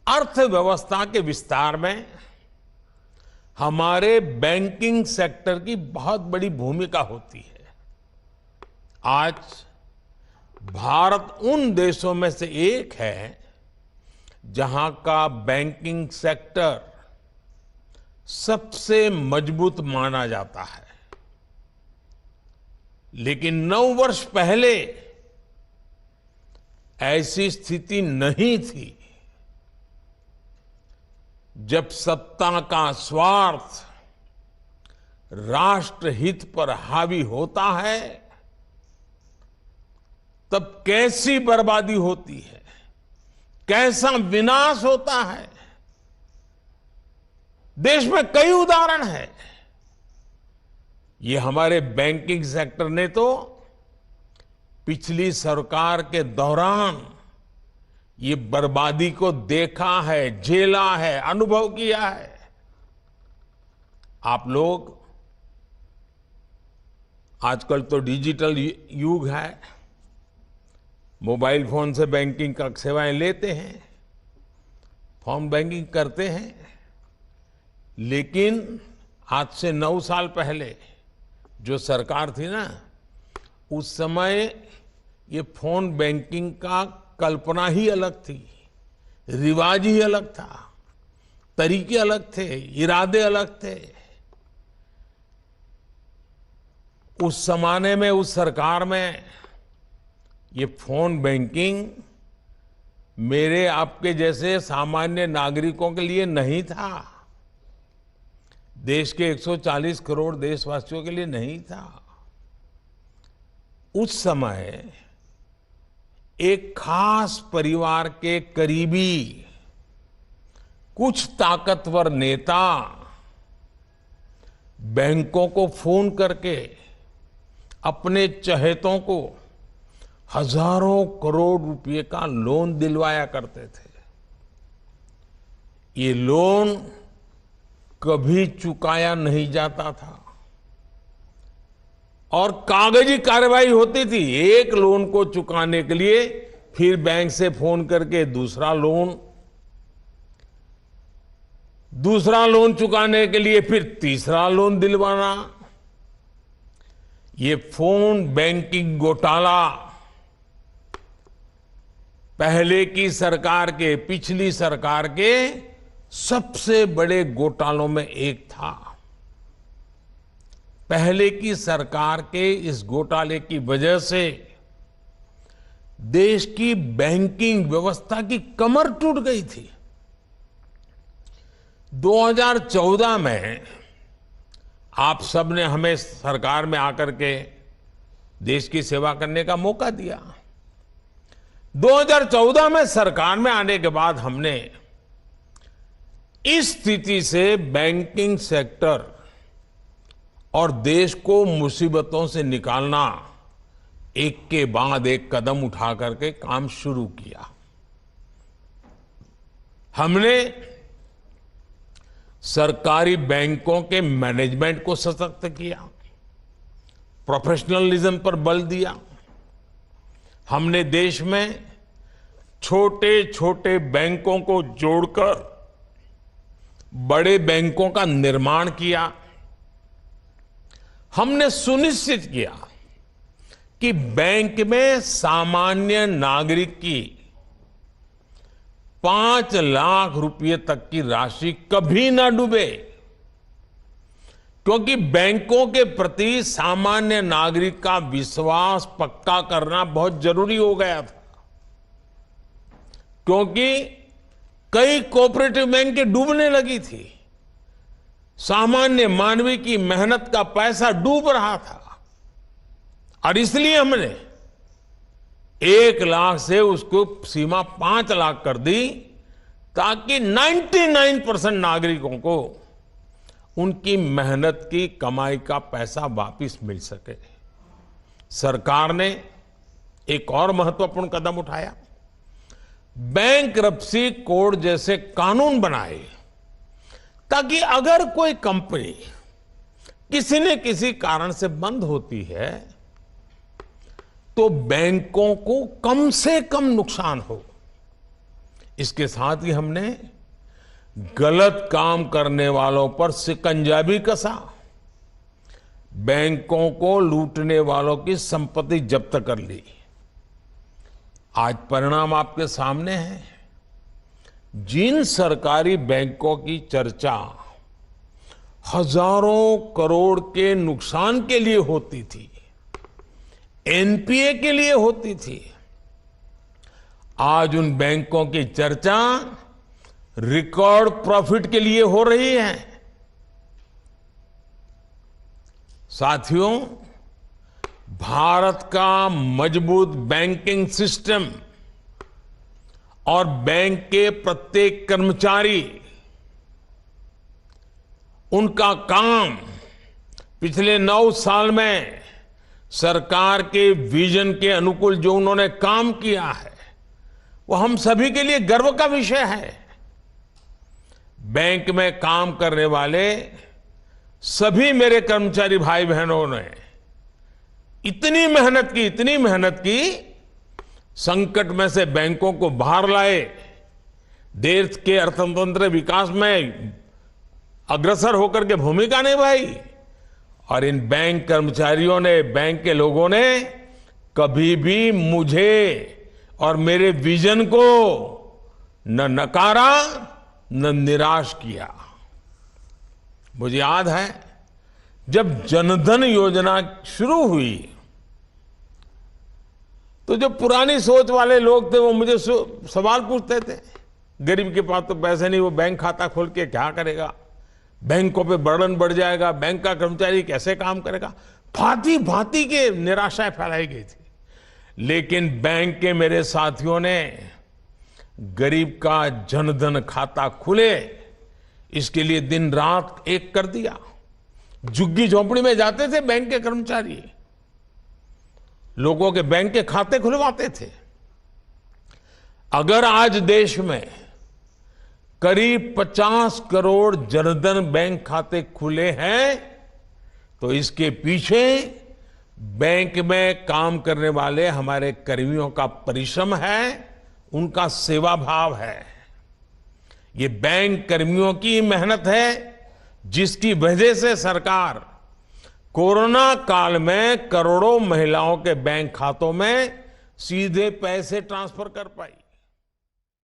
अर्थव्यवस्था के विस्तार में हमारे बैंकिंग सेक्टर की बहुत बड़ी भूमिका होती है। आज भारत उन देशों में से एक है जहां का बैंकिंग सेक्टर सबसे मजबूत माना जाता है। लेकिन 9 वर्ष पहले ऐसी स्थिति नहीं थी। जब सत्ता का स्वार्थ राष्ट्रहित पर हावी होता है, तब कैसी बर्बादी होती है, कैसा विनाश होता है। देश में कई उदाहरण हैं। ये हमारे बैंकिंग सेक्टर ने तो पिछली सरकार के दौरान ये बर्बादी को देखा है, झेला है, अनुभव किया है। आप लोग आजकल तो डिजिटल युग है, मोबाइल फोन से बैंकिंग का सेवाएं लेते हैं, फोन बैंकिंग करते हैं। लेकिन आज से 9 साल पहले जो सरकार थी ना, उस समय ये फोन बैंकिंग का कल्पना ही अलग थी, रिवाज ही अलग था, तरीके अलग थे, इरादे अलग थे। उस जमाने में, उस सरकार में ये फोन बैंकिंग मेरे आपके जैसे सामान्य नागरिकों के लिए नहीं था। देश के 140 करोड़ देशवासियों के लिए नहीं था। उस समय एक खास परिवार के करीबी कुछ ताकतवर नेता बैंकों को फोन करके अपने चहेतों को हजारों करोड़ रुपए का लोन दिलवाया करते थे। ये लोन कभी चुकाया नहीं जाता था और कागजी कार्रवाई होती थी। एक लोन को चुकाने के लिए फिर बैंक से फोन करके दूसरा लोन चुकाने के लिए फिर तीसरा लोन दिलवाना। ये फोन बैंकिंग घोटाला पहले की सरकार के, पिछली सरकार के सबसे बड़े घोटालों में एक था। पहले की सरकार के इस घोटाले की वजह से देश की बैंकिंग व्यवस्था की कमर टूट गई थी। 2014 में आप सबने हमें सरकार में आकर के देश की सेवा करने का मौका दिया। 2014 में सरकार में आने के बाद हमने इस स्थिति से बैंकिंग सेक्टर और देश को मुसीबतों से निकालना एक के बाद एक कदम उठा करके काम शुरू किया। हमने सरकारी बैंकों के मैनेजमेंट को सशक्त किया, प्रोफेशनलिज्म पर बल दिया। हमने देश में छोटे छोटे बैंकों को जोड़कर बड़े बैंकों का निर्माण किया। हमने सुनिश्चित किया कि बैंक में सामान्य नागरिक की 5 लाख रुपए तक की राशि कभी ना डूबे, क्योंकि बैंकों के प्रति सामान्य नागरिक का विश्वास पक्का करना बहुत जरूरी हो गया था। क्योंकि कई कोऑपरेटिव बैंक डूबने लगी थी, सामान्य मानवी की मेहनत का पैसा डूब रहा था और इसलिए हमने 1 लाख से उसको सीमा 5 लाख कर दी, ताकि 99% नागरिकों को उनकी मेहनत की कमाई का पैसा वापस मिल सके। सरकार ने एक और महत्वपूर्ण कदम उठाया, बैंक्रप्सी कोड जैसे कानून बनाए, ताकि अगर कोई कंपनी किसी न किसी कारण से बंद होती है तो बैंकों को कम से कम नुकसान हो, इसके साथ ही हमने गलत काम करने वालों पर शिकंजा भी कसा, बैंकों को लूटने वालों की संपत्ति जब्त कर ली। आज परिणाम आपके सामने है। जिन सरकारी बैंकों की चर्चा हजारों करोड़ के नुकसान के लिए होती थी, एनपीए के लिए होती थी, आज उन बैंकों की चर्चा रिकॉर्ड प्रॉफिट के लिए हो रही है। साथियों, भारत का मजबूत बैंकिंग सिस्टम और बैंक के प्रत्येक कर्मचारी, उनका काम पिछले 9 साल में सरकार के विजन के अनुकूल जो उन्होंने काम किया है, वो हम सभी के लिए गर्व का विषय है। बैंक में काम करने वाले सभी मेरे कर्मचारी भाई बहनों ने इतनी मेहनत की, संकट में से बैंकों को बाहर लाए, देश के अर्थतंत्र विकास में अग्रसर होकर के भूमिका निभाई। और इन बैंक कर्मचारियों ने, बैंक के लोगों ने कभी भी मुझे और मेरे विजन को न नकारा न निराश किया। मुझे याद है जब जनधन योजना शुरू हुई तो जो पुरानी सोच वाले लोग थे वो मुझे सवाल पूछते थे, गरीब के पास तो पैसे नहीं, वो बैंक खाता खोल के क्या करेगा, बैंकों पे बर्डन बढ़ जाएगा, बैंक का कर्मचारी कैसे काम करेगा। भांति भांति के निराशाएं फैलाई गई थी। लेकिन बैंक के मेरे साथियों ने गरीब का जनधन खाता खुले, इसके लिए दिन रात एक कर दिया। झुग्गी झोपड़ी में जाते थे बैंक के कर्मचारी, लोगों के बैंक के खाते खुलवाते थे। अगर आज देश में करीब 50 करोड़ जनधन बैंक खाते खुले हैं तो इसके पीछे बैंक में काम करने वाले हमारे कर्मियों का परिश्रम है, उनका सेवा भाव है। ये बैंक कर्मियों की मेहनत है जिसकी वजह से सरकार कोरोना काल में करोड़ों महिलाओं के बैंक खातों में सीधे पैसे ट्रांसफर कर पाई।